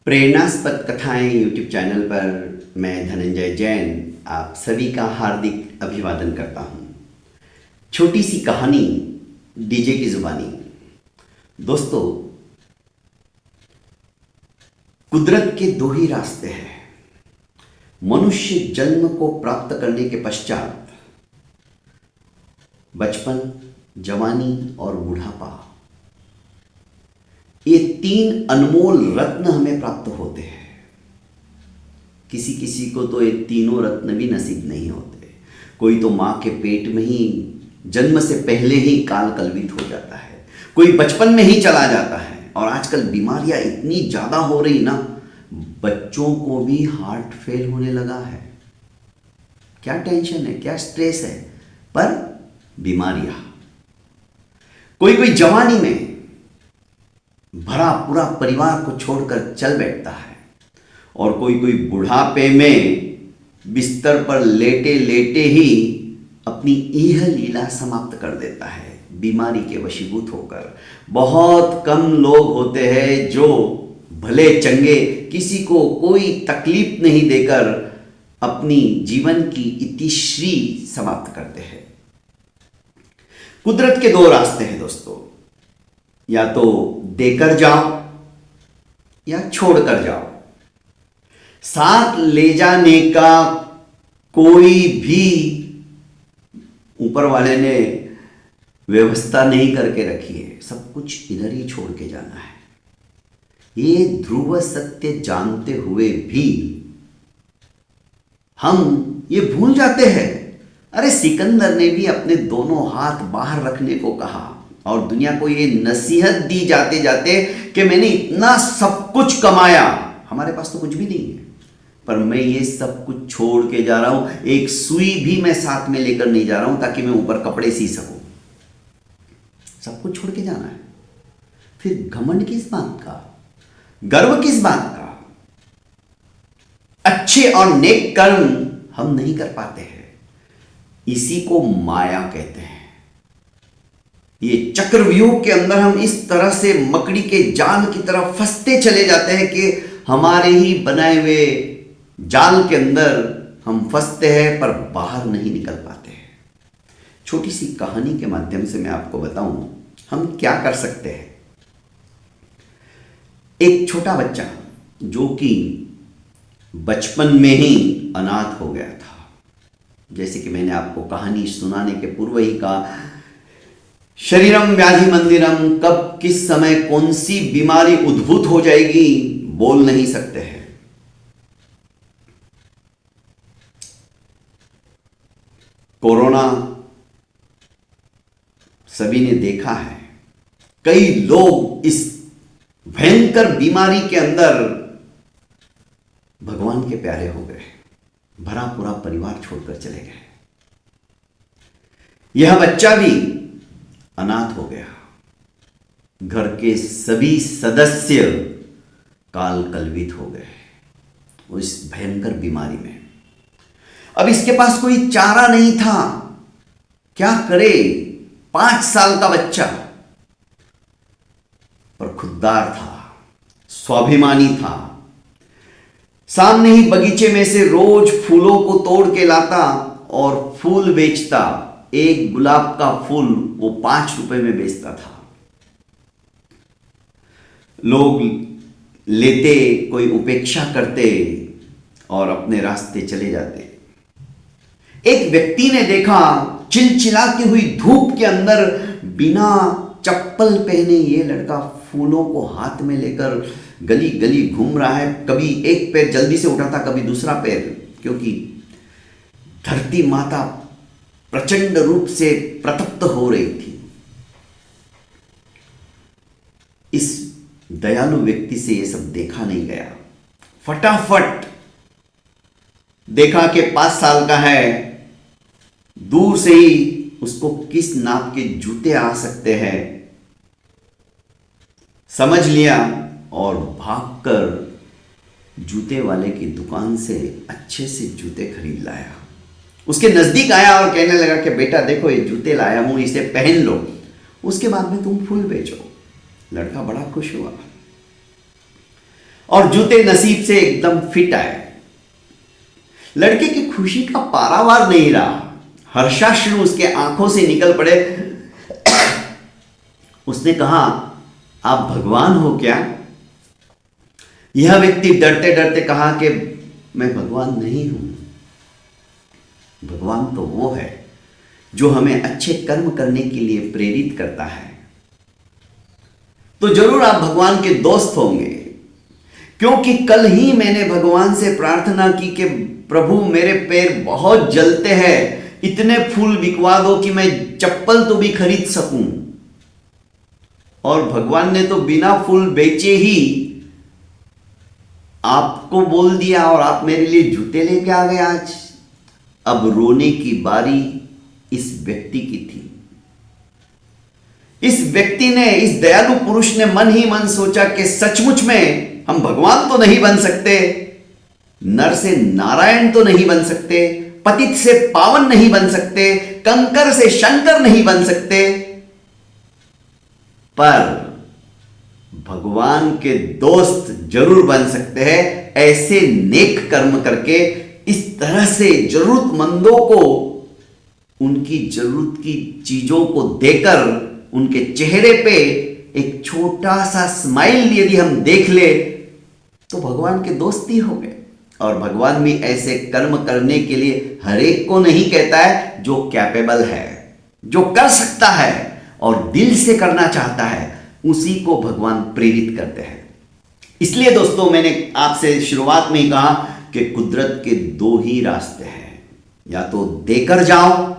प्रेरणास्पद कथाएं YouTube channel पर मैं धनंजय जैन आप सभी का हार्दिक अभिवादन करता हूं। छोटी सी कहानी डीजे की जुबानी। दोस्तों, कुदरत के दो ही रास्ते हैं। मनुष्य जन्म को प्राप्त करने के पश्चात बचपन, जवानी और बुढ़ापा, ये तीन अनमोल रत्न हमें प्राप्त होते हैं। किसी किसी को तो ये तीनों रत्न भी नसीब नहीं होते। कोई तो माँ के पेट में ही जन्म से पहले ही काल कलवित हो जाता है, कोई बचपन में ही चला जाता है। और आजकल बीमारियां इतनी ज़्यादा हो रही ना, बच्चों को भी हार्ट फेल होने लगा है। क्या टेंशन है, क्या स्ट्रेस है, पर बीमारियां। कोई कोई जवानी में भरा पूरा परिवार को छोड़कर चल बैठता है, और कोई कोई बुढ़ापे में बिस्तर पर लेटे लेटे ही अपनी इह लीला समाप्त कर देता है, बीमारी के वशीभूत होकर। बहुत कम लोग होते हैं जो भले चंगे, किसी को कोई तकलीफ नहीं देकर अपनी जीवन की इतिश्री समाप्त करते हैं। कुदरत के दो रास्ते हैं दोस्तों, या तो देकर जाओ या छोड़कर जाओ। साथ ले जाने का कोई भी ऊपर वाले ने व्यवस्था नहीं करके रखी है, सब कुछ इधर ही छोड़ के जाना है। ये ध्रुव सत्य जानते हुए भी हम ये भूल जाते हैं। अरे सिकंदर ने भी अपने दोनों हाथ बाहर रखने को कहा, और दुनिया को ये नसीहत दी जाते जाते कि मैंने इतना सब कुछ कमाया, हमारे पास तो कुछ भी नहीं है, पर मैं ये सब कुछ छोड़ के जा रहा हूं। एक सुई भी मैं साथ में लेकर नहीं जा रहा हूं ताकि मैं ऊपर कपड़े सी सकूं। सब कुछ छोड़ के जाना है। फिर घमंड किस बात का, गर्व किस बात का? अच्छे और नेक कर्म हम नहीं कर पाते हैं, इसी को माया कहते हैं। ये चक्रव्यूह के अंदर हम इस तरह से मकड़ी के जाल की तरह फंसते चले जाते हैं कि हमारे ही बनाए हुए जाल के अंदर हम फंसते हैं, पर बाहर नहीं निकल पाते हैं। छोटी सी कहानी के माध्यम से मैं आपको बताऊं हम क्या कर सकते हैं। एक छोटा बच्चा जो कि बचपन में ही अनाथ हो गया था, जैसे कि मैंने आपको कहानी सुनाने के पूर्व ही कहा, शरीरम व्याधि मंदिरम, कब किस समय कौन सी बीमारी उद्भूत हो जाएगी बोल नहीं सकते हैं। कोरोना सभी ने देखा है, कई लोग इस भयंकर बीमारी के अंदर भगवान के प्यारे हो गए, भरा पूरा परिवार छोड़कर चले गए। यह बच्चा भी अनाथ हो गया, घर के सभी सदस्य काल कलवित हो गए उस भयंकर बीमारी में। अब इसके पास कोई चारा नहीं था, क्या करे? 5 साल का बच्चा, पर खुददार था, स्वाभिमानी था। सामने ही बगीचे में से रोज फूलों को तोड़ के लाता और फूल बेचता। एक गुलाब का फूल वो 5 रुपए में बेचता था। लोग लेते, कोई उपेक्षा करते और अपने रास्ते चले जाते। एक व्यक्ति ने देखा, चिलचिलाती हुई धूप के अंदर बिना चप्पल पहने ये लड़का फूलों को हाथ में लेकर गली गली घूम रहा है। कभी एक पैर जल्दी से उठाता, कभी दूसरा पैर, क्योंकि धरती माता प्रचंड रूप से प्रतप्त हो रही थी। इस दयालु व्यक्ति से यह सब देखा नहीं गया। फटाफट देखा कि 5 साल का है, दूर से ही उसको किस नाप के जूते आ सकते हैं समझ लिया, और भागकर जूते वाले की दुकान से अच्छे से जूते खरीद लाया। उसके नजदीक आया और कहने लगा कि बेटा देखो, ये जूते लाया हूं, इसे पहन लो, उसके बाद में तुम फूल बेचो। लड़का बड़ा खुश हुआ। और जूते नसीब से एकदम फिट आए। लड़के की खुशी का पारावार नहीं रहा, हर्षाश्रु उसके आंखों से निकल पड़े। उसने कहा, आप भगवान हो क्या? यह व्यक्ति डरते डरते कहा कि मैं भगवान नहीं हूं। भगवान तो वो है जो हमें अच्छे कर्म करने के लिए प्रेरित करता है। तो जरूर आप भगवान के दोस्त होंगे, क्योंकि कल ही मैंने भगवान से प्रार्थना की कि प्रभु मेरे पैर बहुत जलते हैं, इतने फूल बिकवा दो कि मैं चप्पल तो भी खरीद सकूं। और भगवान ने तो बिना फूल बेचे ही आपको बोल दिया और आप मेरे लिए जूते लेके आ गए आज। अब रोने की बारी इस व्यक्ति की थी। इस व्यक्ति ने, इस दयालु पुरुष ने मन ही मन सोचा कि सचमुच में हम भगवान तो नहीं बन सकते, नर से नारायण तो नहीं बन सकते, पतित से पावन नहीं बन सकते, कंकर से शंकर नहीं बन सकते, पर भगवान के दोस्त जरूर बन सकते हैं ऐसे नेक कर्म करके। इस तरह से जरूरतमंदों को उनकी जरूरत की चीजों को देकर उनके चेहरे पे एक छोटा सा स्माइल यदि हम देख ले तो भगवान के दोस्त ही हो गए। और भगवान भी ऐसे कर्म करने के लिए हर एक को नहीं कहता है, जो कैपेबल है, जो कर सकता है और दिल से करना चाहता है, उसी को भगवान प्रेरित करते हैं। इसलिए दोस्तों, मैंने आपसे शुरुआत में ही कहा कि कुदरत के दो ही रास्ते हैं, या तो देकर जाओ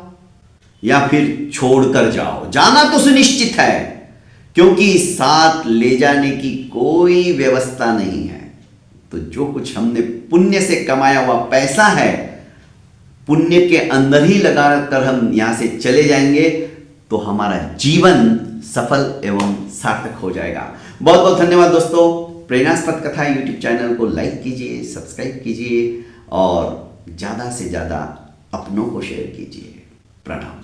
या फिर छोड़कर जाओ। जाना तो सुनिश्चित है, क्योंकि साथ ले जाने की कोई व्यवस्था नहीं है। तो जो कुछ हमने पुण्य से कमाया हुआ पैसा है, पुण्य के अंदर ही लगाकर हम यहां से चले जाएंगे तो हमारा जीवन सफल एवं सार्थक हो जाएगा। बहुत बहुत धन्यवाद दोस्तों। प्रेरणास्पद कथा यूट्यूब चैनल को लाइक कीजिए, सब्सक्राइब कीजिए और ज़्यादा से ज़्यादा अपनों को शेयर कीजिए। प्रणाम।